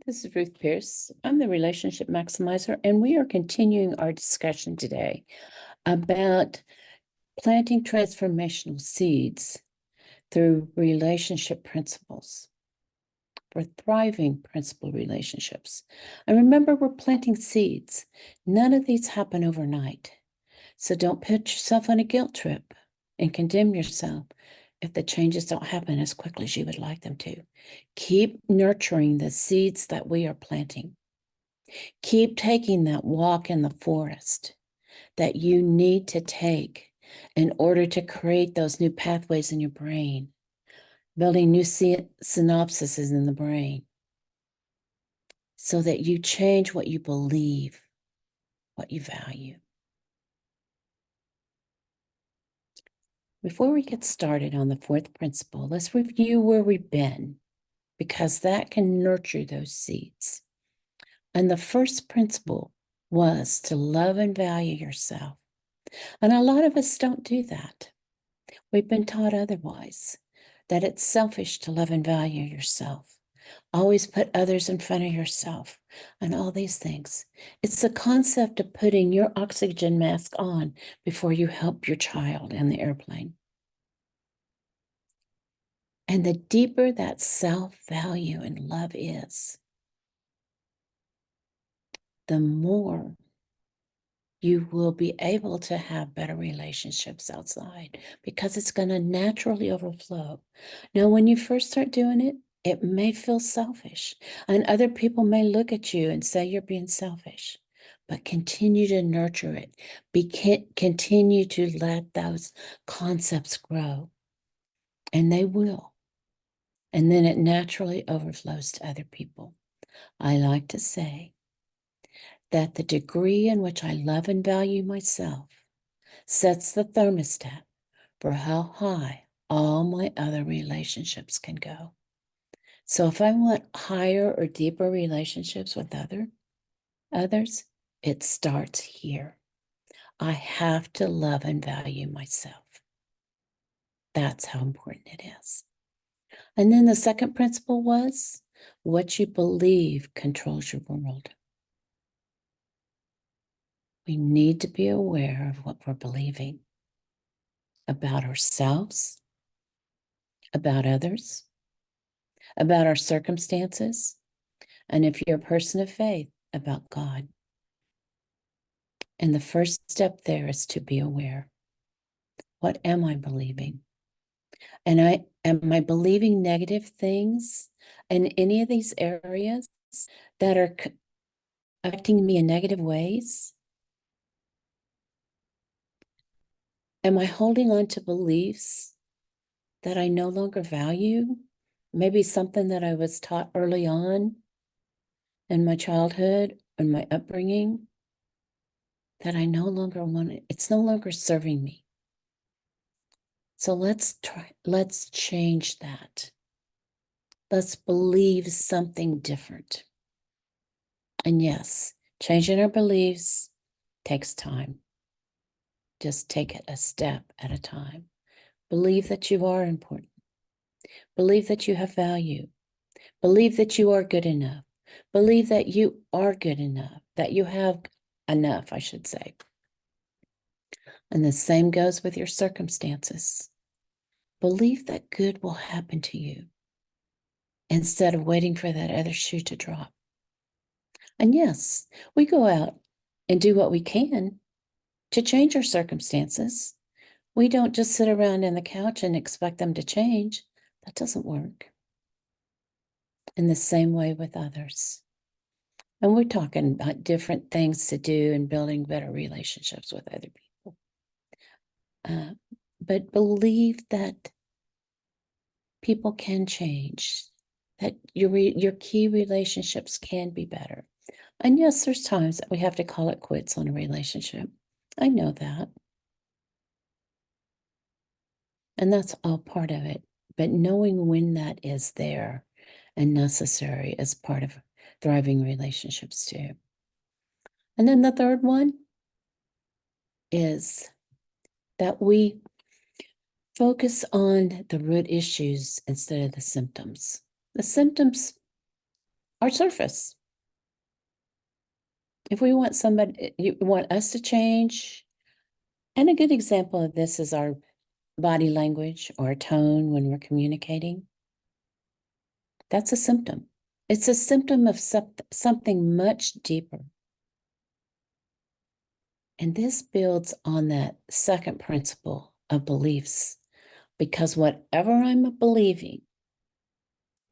This is Ruth Pierce. I'm the Relationship Maximizer, and we are continuing our discussion today about planting transformational seeds through relationship principles for thriving principal relationships. And remember, we're planting seeds. None of these happen overnight. So don't put yourself on a guilt trip and condemn yourself if the changes don't happen as quickly as you would like them to. Keep nurturing the seeds that we are planting. Keep taking that walk in the forest that you need to take in order to create those new pathways in your brain, building new synapses in the brain so that you change what you believe, what you value. Before we get started on the fourth principle, let's review where we've been, because that can nurture those seeds. And the first principle was to love and value yourself. And a lot of us don't do that. We've been taught otherwise, that it's selfish to love and value yourself. Always put others in front of yourself and all these things. It's the concept of putting your oxygen mask on before you help your child in the airplane. And the deeper that self-value and love is, the more you will be able to have better relationships outside, because it's going to naturally overflow. Now, when you first start doing it, it may feel selfish, and other people may look at you and say you're being selfish, but continue to nurture it. Continue to let those concepts grow, and they will. And then it naturally overflows to other people. I like to say that the degree in which I love and value myself sets the thermostat for how high all my other relationships can go. So if I want higher or deeper relationships with others, it starts here. I have to love and value myself. That's how important it is. And then the second principle was, what you believe controls your world. We need to be aware of what we're believing about ourselves, about others, about our circumstances, and if you're a person of faith, about God. And the first step there is to be aware. What am I believing? And am I believing negative things in any of these areas that are affecting me in negative ways? Am I holding on to beliefs that I no longer value? Maybe something that I was taught early on in my childhood and my upbringing that I no longer want it. It's no longer serving me. So let's change that. Let's believe something different. And yes, changing our beliefs takes time. Just take it a step at a time. Believe that you are important. Believe that you have value. Believe that you are good enough. Believe that you are good enough, that you have enough, I should say. And the same goes with your circumstances. Believe that good will happen to you instead of waiting for that other shoe to drop. And yes, we go out and do what we can to change our circumstances. We don't just sit around on the couch and expect them to change. That doesn't work. In the same way with others. And we're talking about different things to do and building better relationships with other people. But believe that people can change, that your key relationships can be better. And yes, there's times that we have to call it quits on a relationship. I know that. And that's all part of it. But knowing when that is there and necessary is part of thriving relationships too. And then the third one is that we focus on the root issues instead of the symptoms. The symptoms our surface. If we want somebody, you want us to change, and a good example of this is our body language or tone when we're communicating. That's a symptom. It's a symptom of something much deeper. And this builds on that second principle of beliefs, because whatever I'm believing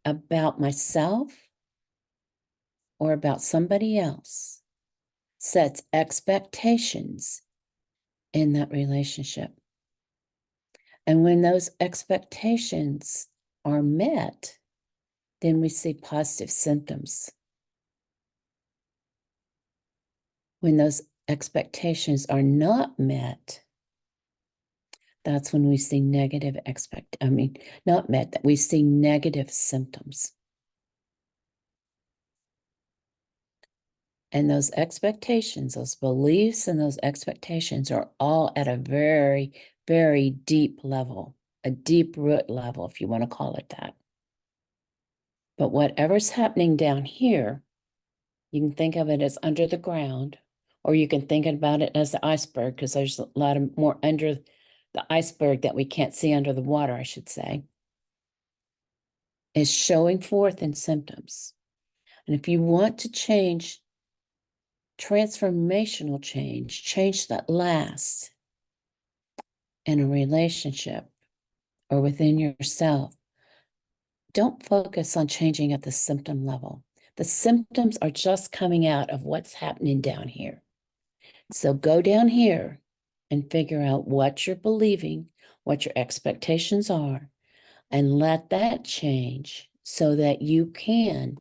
about myself or about somebody else sets expectations in that relationship. And when those expectations are met, then we see positive symptoms. When those expectations are not met, that's when we see not met, that we see negative symptoms. And those expectations, those beliefs and those expectations are all at a very, very deep level, a deep root level, if you want to call it that. But whatever's happening down here, you can think of it as under the ground, or you can think about it as the iceberg, because there's a lot of more under the iceberg that we can't see under the water, I should say, is showing forth in symptoms. And if you want to change, transformational change that lasts in a relationship or within yourself, don't focus on changing at the symptom level. The symptoms are just coming out of what's happening down here. So go down here and figure out what you're believing, what your expectations are, and let that change so that you can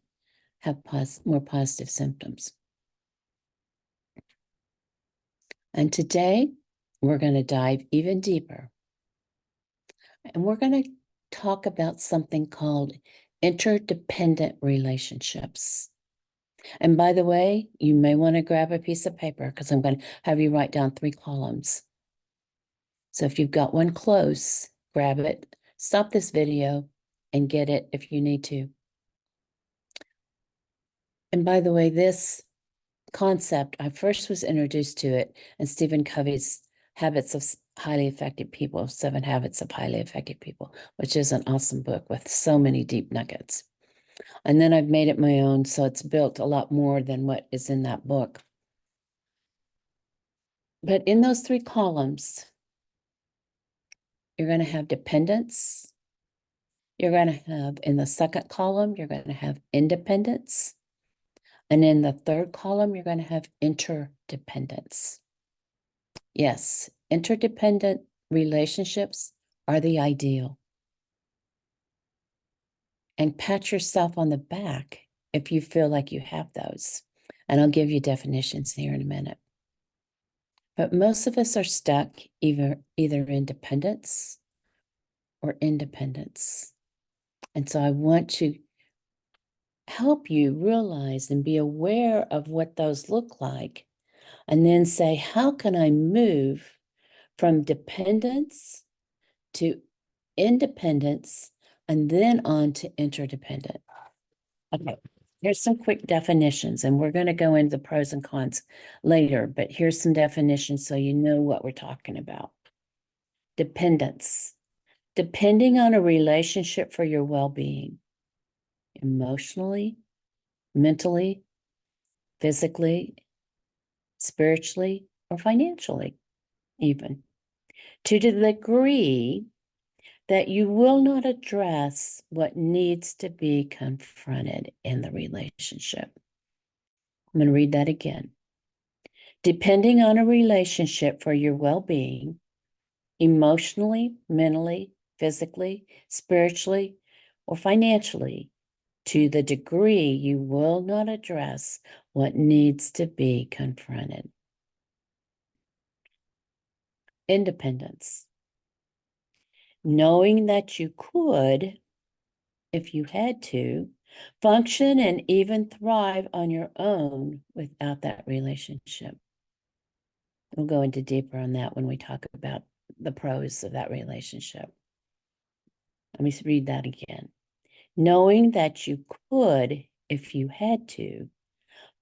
have more positive symptoms. And today, we're going to dive even deeper. And we're going to talk about something called interdependent relationships. And by the way, you may want to grab a piece of paper, because I'm going to have you write down 3 columns. So if you've got one close, grab it, stop this video, and get it if you need to. And by the way, this concept, I first was introduced to it in Stephen Covey's Habits of Highly Effective People, 7 Habits of Highly Effective People, which is an awesome book with so many deep nuggets. And then I've made it my own, so it's built a lot more than what is in that book. But in those 3 columns, you're going to have dependence. You're going to have, in the second column, you're going to have independence. And in the third column, you're going to have interdependence. Yes, interdependent relationships are the ideal. And pat yourself on the back if you feel like you have those. And I'll give you definitions here in a minute. But most of us are stuck either in dependence or independence. And so I want to help you realize and be aware of what those look like, and then say, how can I move from dependence to independence and then on to interdependent? Okay, here's some quick definitions, and we're going to go into the pros and cons later, but here's some definitions so you know what we're talking about. Dependence, depending on a relationship for your well-being, emotionally, mentally, physically, spiritually, or financially, even, to the degree that you will not address what needs to be confronted in the relationship. I'm going to read that again. Depending on a relationship for your well-being, emotionally, mentally, physically, spiritually, or financially, to the degree you will not address what needs to be confronted. Independence. Knowing that you could, if you had to, function and even thrive on your own without that relationship. We'll go into deeper on that when we talk about the pros of that relationship. Let me read that again. Knowing that you could, if you had to,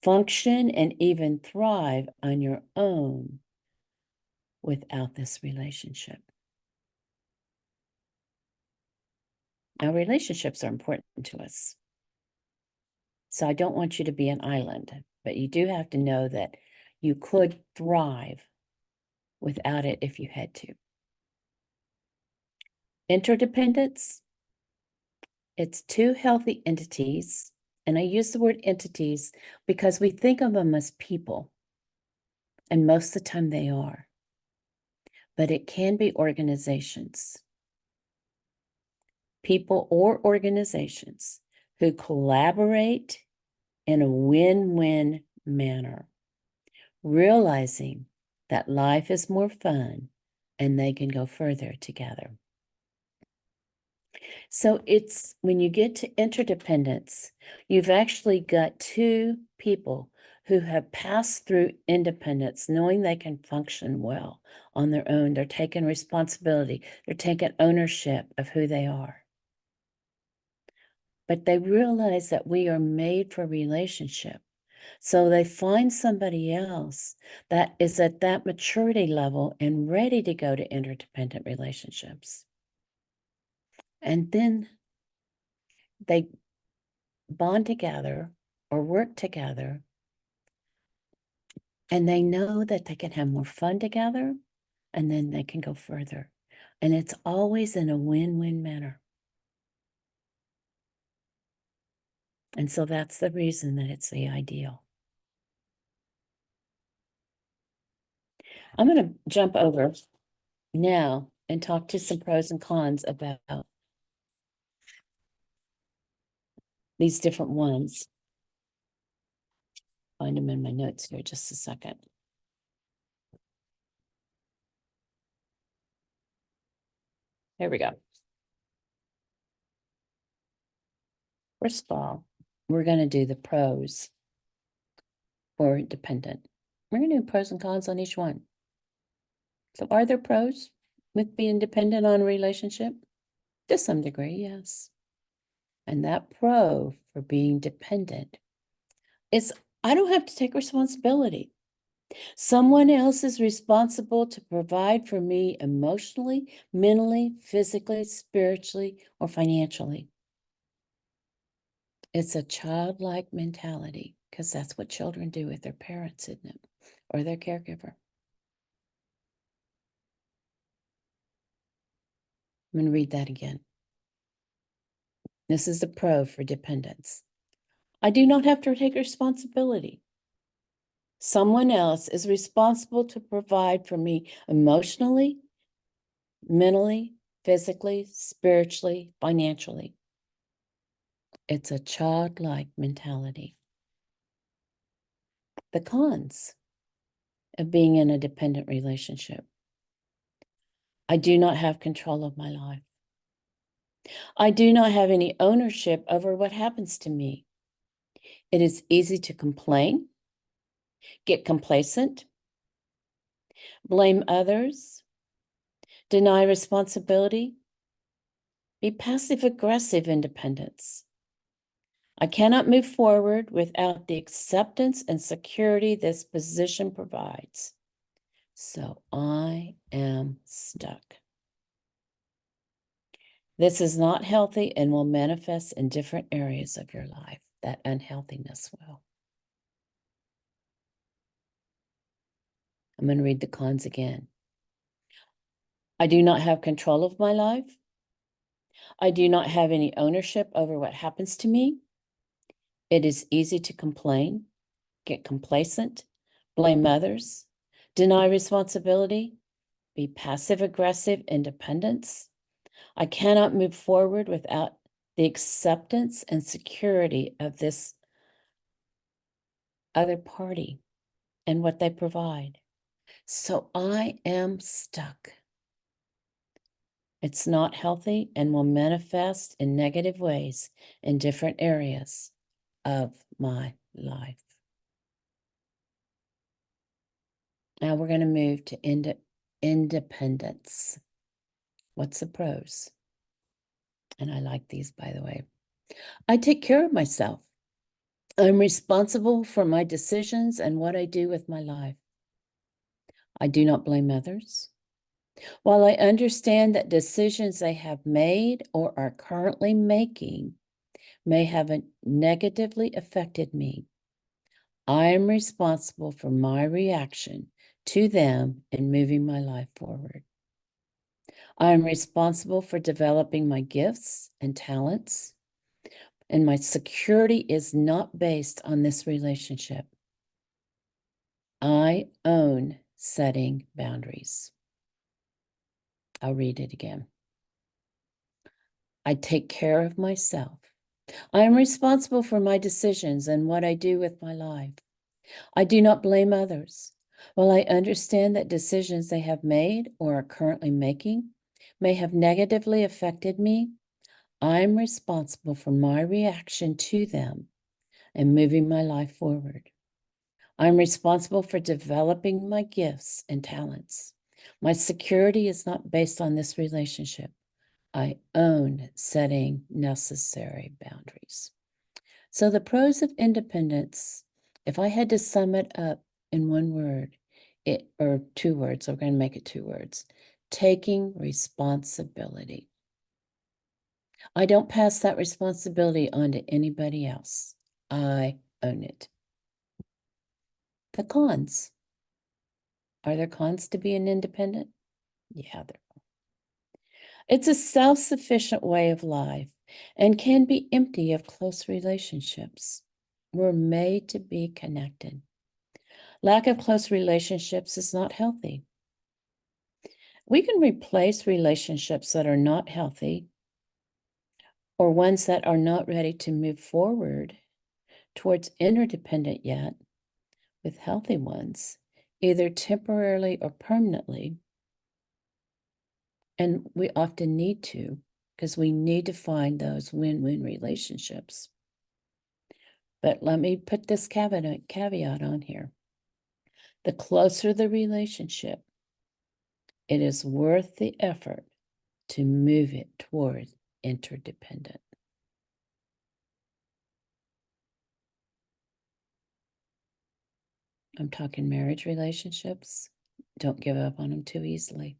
function and even thrive on your own without this relationship. Now, relationships are important to us. So I don't want you to be an island, but you do have to know that you could thrive without it if you had to. Interdependence, it's two healthy entities. And I use the word entities because we think of them as people. And most of the time they are. But it can be organizations. People or organizations who collaborate in a win-win manner, realizing that life is more fun and they can go further together. So it's when you get to interdependence, you've actually got two people who have passed through independence, knowing they can function well on their own. They're taking responsibility. They're taking ownership of who they are. But they realize that we are made for relationship. So they find somebody else that is at that maturity level and ready to go to interdependent relationships. And then they bond together or work together, and they know that they can have more fun together, and then they can go further. And it's always in a win-win manner. And so that's the reason that it's the ideal. I'm going to jump over now and talk to some pros and cons about these different ones. Find them in my notes here just a second. Here we go. First of all, we're going to do the pros for dependent. We're going to do pros and cons on each one. So are there pros with being dependent on a relationship? To some degree, yes. And that pro for being dependent is I don't have to take responsibility. Someone else is responsible to provide for me emotionally, mentally, physically, spiritually, or financially. It's a childlike mentality because that's what children do with their parents, isn't it? Or their caregiver. I'm going to read that again. This is the pro for dependence. I do not have to take responsibility. Someone else is responsible to provide for me emotionally, mentally, physically, spiritually, financially. It's a childlike mentality. The cons of being in a dependent relationship. I do not have control of my life. I do not have any ownership over what happens to me. It is easy to complain, get complacent, blame others, deny responsibility, be passive-aggressive in dependence. I cannot move forward without the acceptance and security this position provides. So I am stuck. This is not healthy and will manifest in different areas of your life. That unhealthiness will. I'm going to read the cons again. I do not have control of my life. I do not have any ownership over what happens to me. It is easy to complain, get complacent, blame others, deny responsibility, be passive-aggressive in dependence. I cannot move forward without the acceptance and security of this other party and what they provide. So I am stuck. It's not healthy and will manifest in negative ways in different areas of my life. Now we're going to move to independence. What's the pros? And I like these, by the way. I take care of myself. I'm responsible for my decisions and what I do with my life. I do not blame others. While I understand that decisions they have made or are currently making may have negatively affected me, I am responsible for my reaction to them in moving my life forward. I am responsible for developing my gifts and talents, and my security is not based on this relationship. I own setting boundaries. I'll read it again. I take care of myself. I am responsible for my decisions and what I do with my life. I do not blame others. While I understand that decisions they have made or are currently making may have negatively affected me, I'm responsible for my reaction to them and moving my life forward. I'm responsible for developing my gifts and talents. My security is not based on this relationship. I own setting necessary boundaries. So the pros of independence, if I had to sum it up in one word, or 2 words, we're going to make it 2 words, taking responsibility. I don't pass that responsibility on to anybody else. I own it. The cons. Are there cons to being independent? Yeah, there are. It's a self-sufficient way of life and can be empty of close relationships. We're made to be connected. Lack of close relationships is not healthy. We can replace relationships that are not healthy or ones that are not ready to move forward towards interdependent yet with healthy ones, either temporarily or permanently. And we often need to, because we need to find those win-win relationships. But let me put this caveat on here. The closer the relationship, it is worth the effort to move it toward interdependent. I'm talking marriage relationships. Don't give up on them too easily.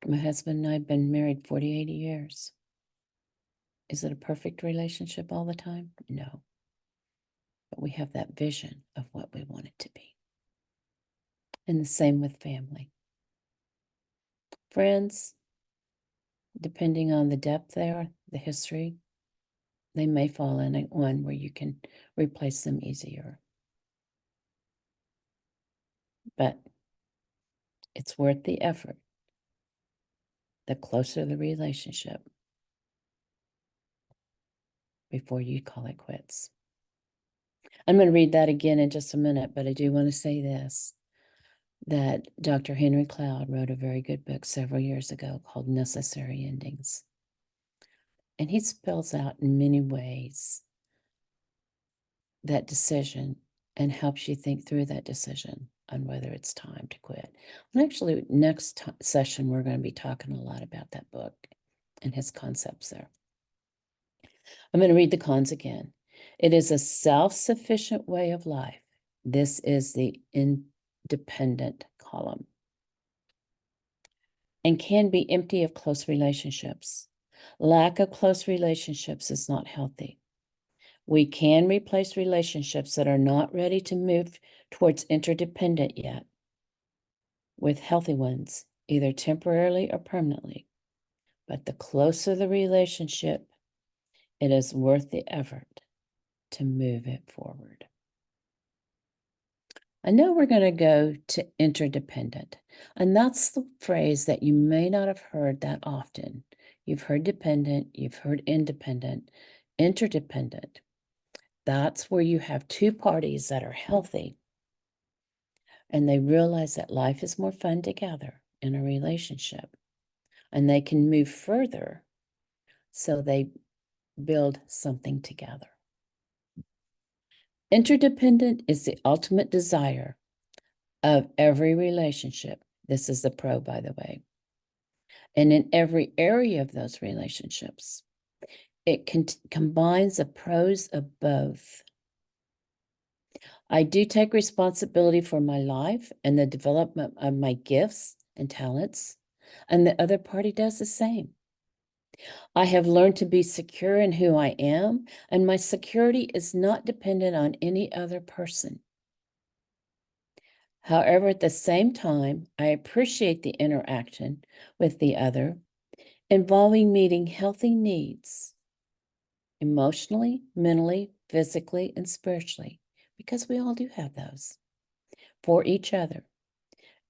My husband and I have been married 80 years. Is it a perfect relationship all the time? No. But we have that vision of what we want it to be. And the same with family. Friends, depending on the depth there, the history, they may fall in one where you can replace them easier. But it's worth the effort. The closer the relationship, before you call it quits. I'm going to read that again in just a minute, but I do want to say this, that Dr. Henry Cloud wrote a very good book several years ago called Necessary Endings. And he spells out in many ways that decision and helps you think through that decision on whether it's time to quit. And actually, next session, we're going to be talking a lot about that book and his concepts there. I'm going to read the cons again. It is a self-sufficient way of life. This is the independent column. And can be empty of close relationships. Lack of close relationships is not healthy. We can replace relationships that are not ready to move towards interdependent yet with healthy ones, either temporarily or permanently. But the closer the relationship, it is worth the effort to move it forward. I know we're going to go to interdependent, and that's the phrase that you may not have heard that often. You've heard dependent, you've heard independent, interdependent. That's where you have two parties that are healthy and they realize that life is more fun together in a relationship and they can move further, so they build something together. Interdependent is the ultimate desire of every relationship. This is the pro, by the way. And in every area of those relationships, it combines the pros of both. I do take responsibility for my life and the development of my gifts and talents, and the other party does the same. I have learned to be secure in who I am, and my security is not dependent on any other person. However, at the same time, I appreciate the interaction with the other, involving meeting healthy needs emotionally, mentally, physically, and spiritually, because we all do have those for each other.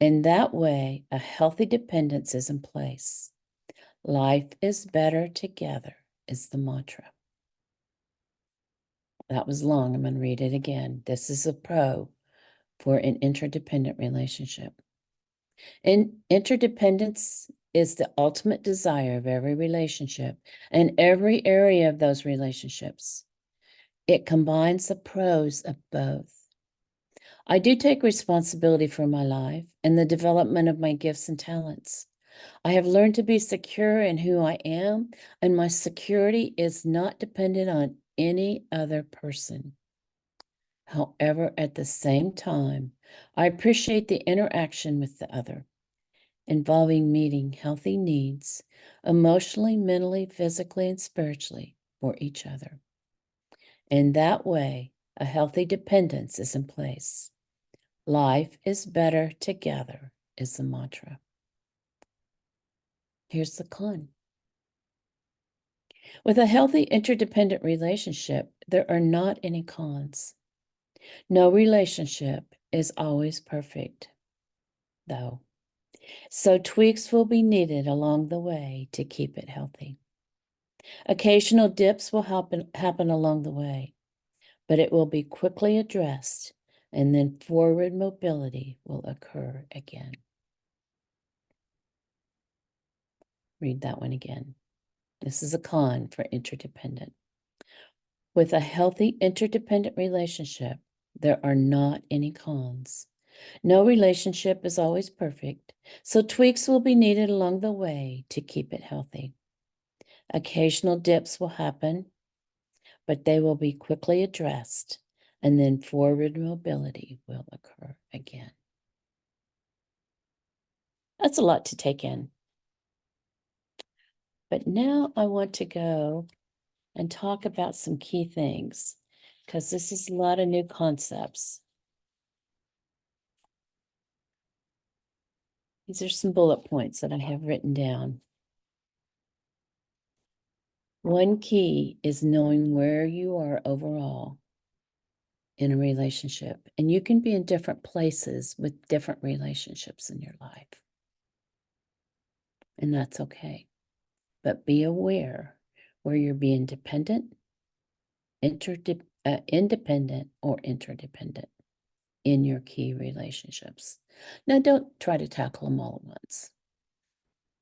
In that way, a healthy dependence is in place. Life is better together is the mantra. That was long. I'm going to read it again. This is a pro for an interdependent relationship. Interdependence is the ultimate desire of every relationship and every area of those relationships. It combines the pros of both. I do take responsibility for my life and the development of my gifts and talents. I have learned to be secure in who I am, and my security is not dependent on any other person. However, at the same time, I appreciate the interaction with the other, involving meeting healthy needs emotionally, mentally, physically, and spiritually for each other. In that way, a healthy dependence is in place. Life is better together is the mantra. Here's the con. With a healthy interdependent relationship, there are not any cons. No relationship is always perfect, though. So tweaks will be needed along the way to keep it healthy. Occasional dips will happen along the way, but it will be quickly addressed, and then forward mobility will occur again. Read that one again. This is a con for interdependent. With a healthy interdependent relationship, there are not any cons. No relationship is always perfect, so tweaks will be needed along the way to keep it healthy. Occasional dips will happen, but they will be quickly addressed, and then forward mobility will occur again. That's a lot to take in. But now I want to go and talk about some key things, because this is a lot of new concepts. These are some bullet points that I have written down. One key is knowing where you are overall in a relationship. And you can be in different places with different relationships in your life. And that's okay. But be aware where you're being dependent, independent, or interdependent in your key relationships. Now, don't try to tackle them all at once.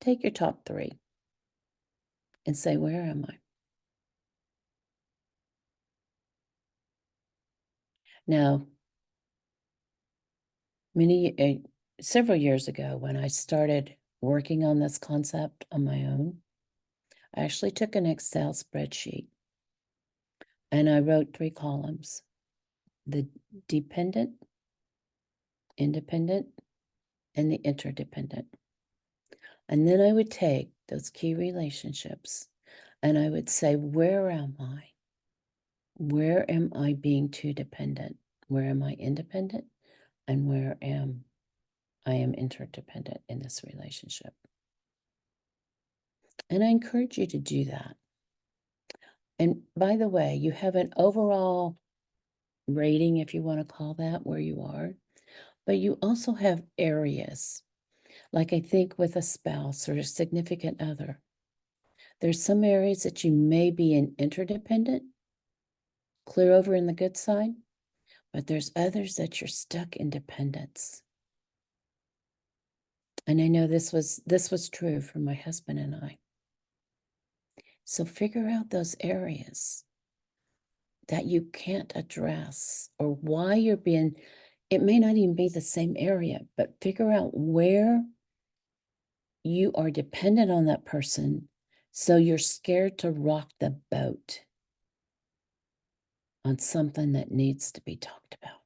Take your top 3 and say, where am I? Now, several years ago, when I started working on this concept on my own, I actually took an Excel spreadsheet and I wrote 3 columns: the dependent, independent, and the interdependent. And then I would take those key relationships and I would say, where am I? Where am I being too dependent? Where am I independent? And where I am interdependent in this relationship? And I encourage you to do that. And by the way, you have an overall rating, if you want to call that, where you are, but you also have areas, like I think with a spouse or a significant other. There's some areas that you may be in interdependent, clear over in the good side, but there's others that you're stuck in dependence. And I know this was true for my husband and I. So figure out those areas that you can't address, or why you're being, it may not even be the same area, but figure out where you are dependent on that person So you're scared to rock the boat on something that needs to be talked about.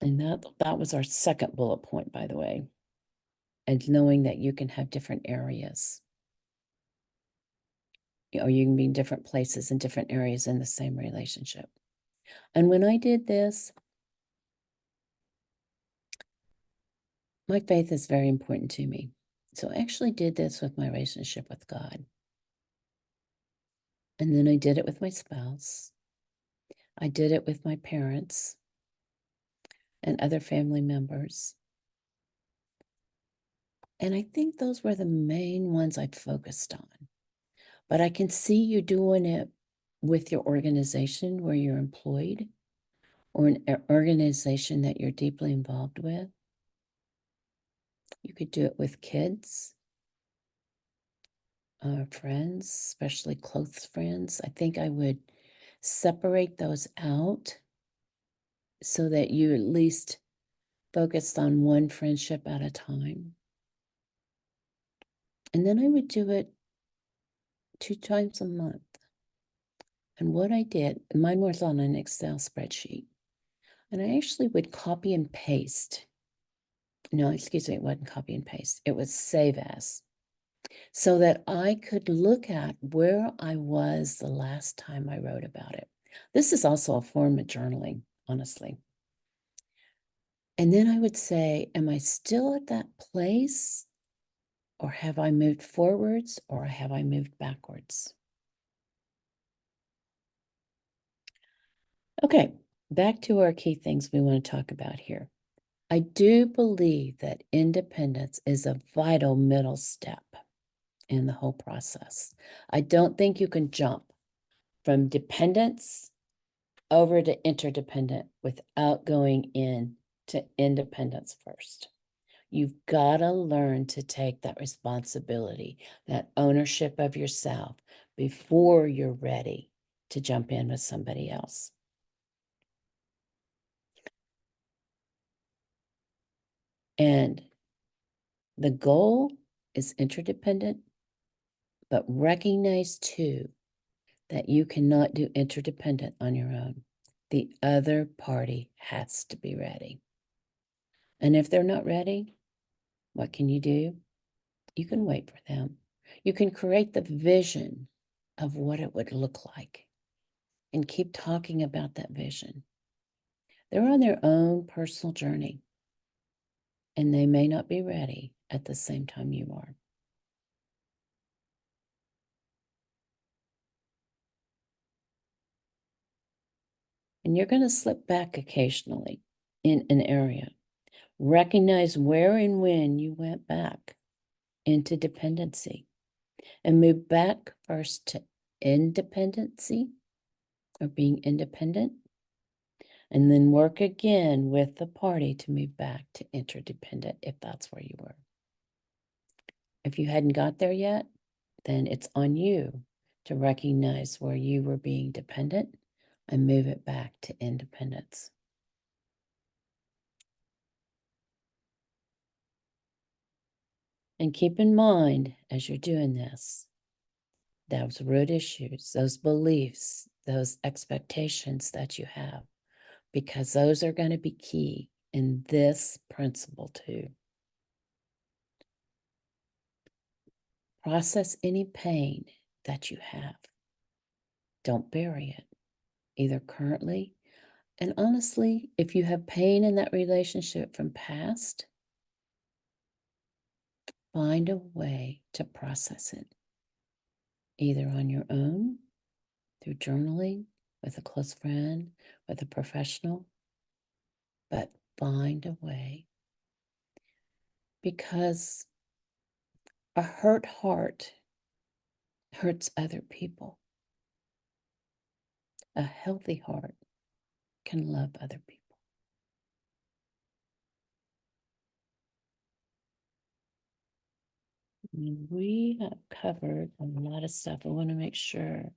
And that was our second bullet point, by the way. And knowing that you can have different areas. Or you can be in different places in different areas in the same relationship. And when I did this, my faith is very important to me. So I actually did this with my relationship with God. And then I did it with my spouse. I did it with my parents and other family members. And I think those were the main ones I focused on. But I can see you doing it with your organization where you're employed or an organization that you're deeply involved with. You could do it with kids, friends, especially close friends. I think I would separate those out so that you at least focused on one friendship at a time. And then I would do it 2 times a month. And what I did, mine was on an Excel spreadsheet, and I actually would copy and paste. No, excuse me, it wasn't copy and paste. It was save as, so that I could look at where I was the last time I wrote about it. This is also a form of journaling, honestly. And then I would say, am I still at that place? Or have I moved forwards or have I moved backwards? Okay, back to our key things we want to talk about here. I do believe that independence is a vital middle step in the whole process. I don't think you can jump from dependence over to interdependent without going into independence first. You've got to learn to take that responsibility, that ownership of yourself before you're ready to jump in with somebody else. And the goal is interdependent, but recognize too that you cannot do interdependent on your own. The other party has to be ready. And if they're not ready, what can you do? You can wait for them. You can create the vision of what it would look like and keep talking about that vision. They're on their own personal journey, and they may not be ready at the same time you are. And you're going to slip back occasionally in an area. Recognize where and when you went back into dependency and move back first to independency or being independent, and then work again with the party to move back to interdependent if that's where you were. If you hadn't got there yet, then it's on you to recognize where you were being dependent and move it back to independence. And keep in mind, as you're doing this, those root issues, those beliefs, those expectations that you have, because those are going to be key in this principle too. Process any pain that you have. Don't bury it, either currently. And honestly, if you have pain in that relationship from past, find a way to process it, either on your own, through journaling, with a close friend, with a professional, but find a way. Because a hurt heart hurts other people. A healthy heart can love other people. We have covered a lot of stuff. I want to make sure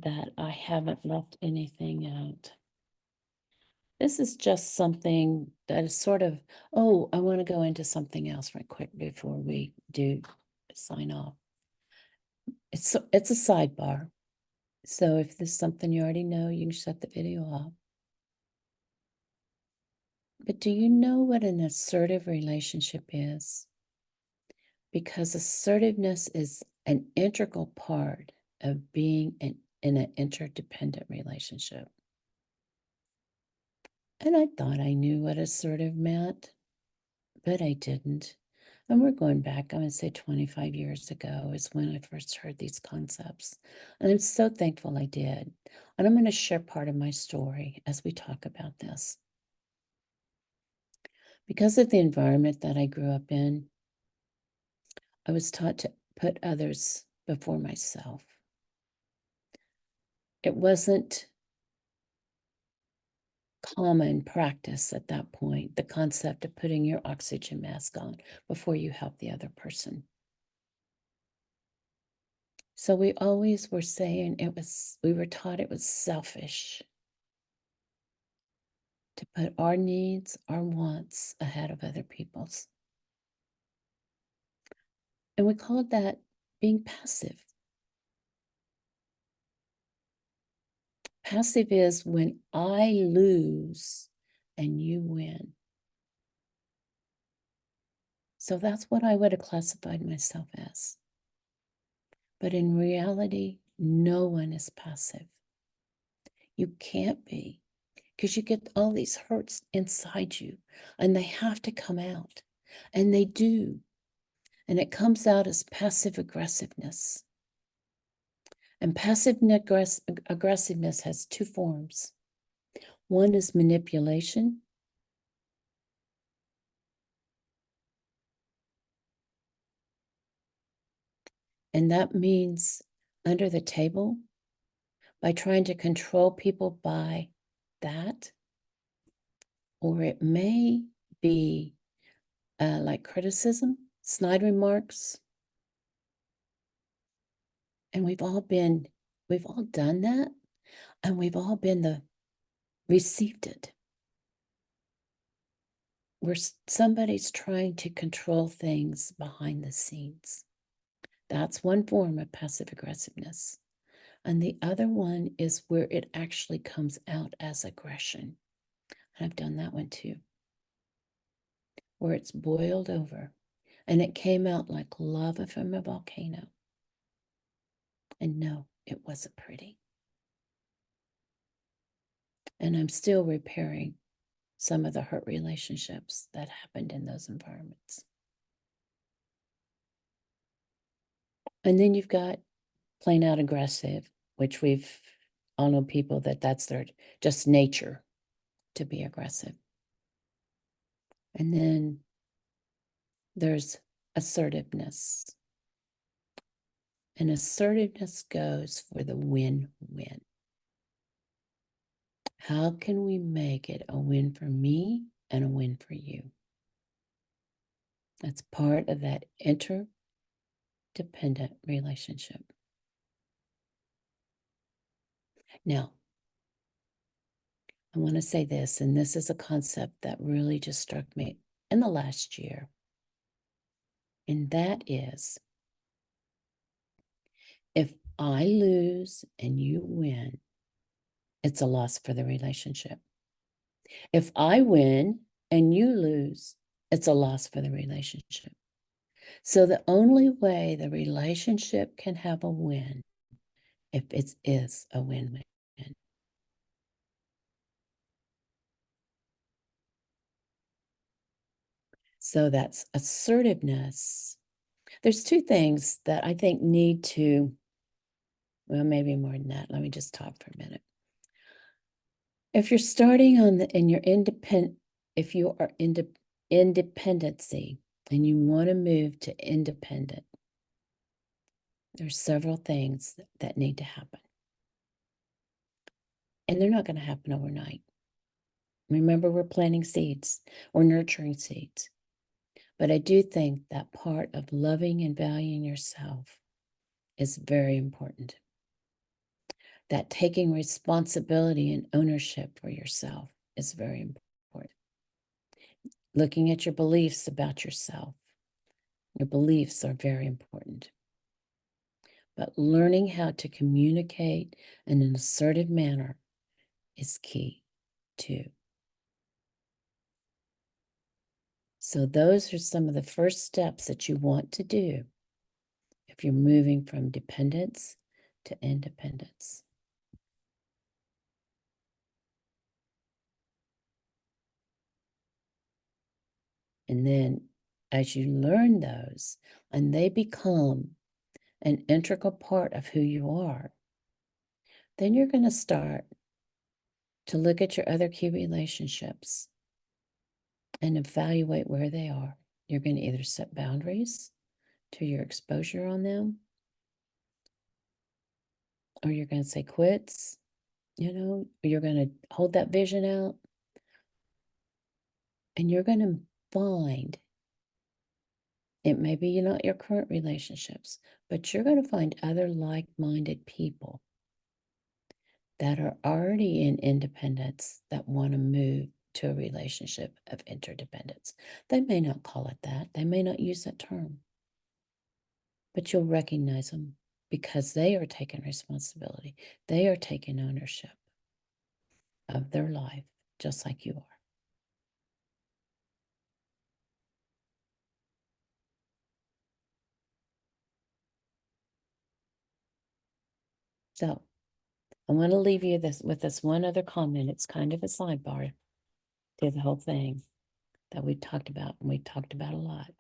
that I haven't left anything out. This is just something that is sort of, oh, I want to go into something else right quick before we do sign off. It's a sidebar. So if this is something you already know, you can shut the video off. But do you know what an assertive relationship is? Because assertiveness is an integral part of being in an interdependent relationship. And I thought I knew what assertive meant, but I didn't. And we're going back, I'm going to say 25 years ago is when I first heard these concepts. And I'm so thankful I did. And I'm going to share part of my story as we talk about this. Because of the environment that I grew up in, I was taught to put others before myself. It wasn't common practice at that point, the concept of putting your oxygen mask on before you help the other person. So we always were saying we were taught it was selfish to put our needs, our wants ahead of other people's. And we called that being passive. Passive is when I lose and you win. So that's what I would have classified myself as. But in reality, no one is passive. You can't be, because you get all these hurts inside you and they have to come out. And they do. And it comes out as passive aggressiveness. And passive aggressiveness has two forms. One is manipulation. And that means under the table, by trying to control people by that. Or it may be like criticism, snide remarks. And we've all done that. And we've all been received it. Where somebody's trying to control things behind the scenes. That's one form of passive aggressiveness. And the other one is where it actually comes out as aggression. And I've done that one too. Where it's boiled over and it came out like lava from a volcano. And no, it wasn't pretty. And I'm still repairing some of the hurt relationships that happened in those environments. And then you've got plain out aggressive, which we've all know people that's their just nature to be aggressive. And then there's assertiveness. And assertiveness goes for the win-win. How can we make it a win for me and a win for you? That's part of that interdependent relationship. Now, I want to say this, and this is a concept that really just struck me in the last year. And that is, if I lose and you win, it's a loss for the relationship. If I win and you lose, it's a loss for the relationship. So the only way the relationship can have a win if it is a win-win. So that's assertiveness. There's two things that I think need to, well, maybe more than that. Let me just talk for a minute. If you're starting in your if you are independency and you want to move to independent, there's several things that need to happen. And they're not going to happen overnight. Remember, we're planting seeds or nurturing seeds. But I do think that part of loving and valuing yourself is very important. That taking responsibility and ownership for yourself is very important. Looking at your beliefs about yourself. Your beliefs are very important. But learning how to communicate in an assertive manner is key too. So those are some of the first steps that you want to do if you're moving from dependence to independence. And then as you learn those and they become an integral part of who you are, then you're going to start to look at your other key relationships and evaluate where they are. You're going to either set boundaries to your exposure on them, or you're going to say quits, or you're going to hold that vision out, and you're going to find it may be not your current relationships, but you're going to find other like-minded people that are already in independence that want to move to a relationship of interdependence. They may not call it that. They may not use that term, but you'll recognize them because they are taking responsibility. They are taking ownership of their life, just like you are. So I want to leave you with this one other comment. It's kind of a sidebar to the whole thing that we talked about, and we talked about a lot.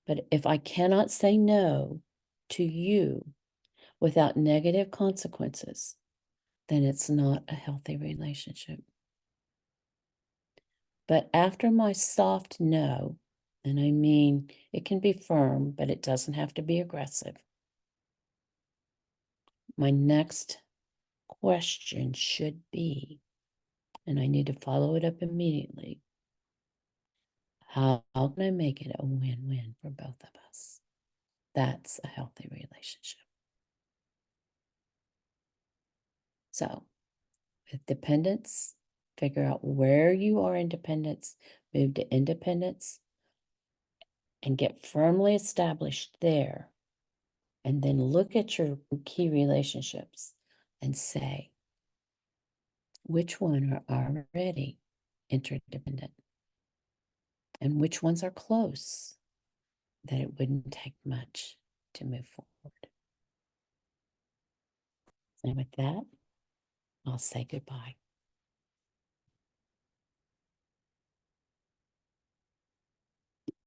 But if I cannot say no to you without negative consequences, then it's not a healthy relationship. But after my soft no, and I mean it can be firm, but it doesn't have to be aggressive, my next question should be, and I need to follow it up immediately, how can I make it a win-win for both of us? That's a healthy relationship. So with dependence, figure out where you are in dependence, move to independence, and get firmly established there. And then look at your key relationships and say, which one are already interdependent? And which ones are close that it wouldn't take much to move forward? And with that, I'll say goodbye.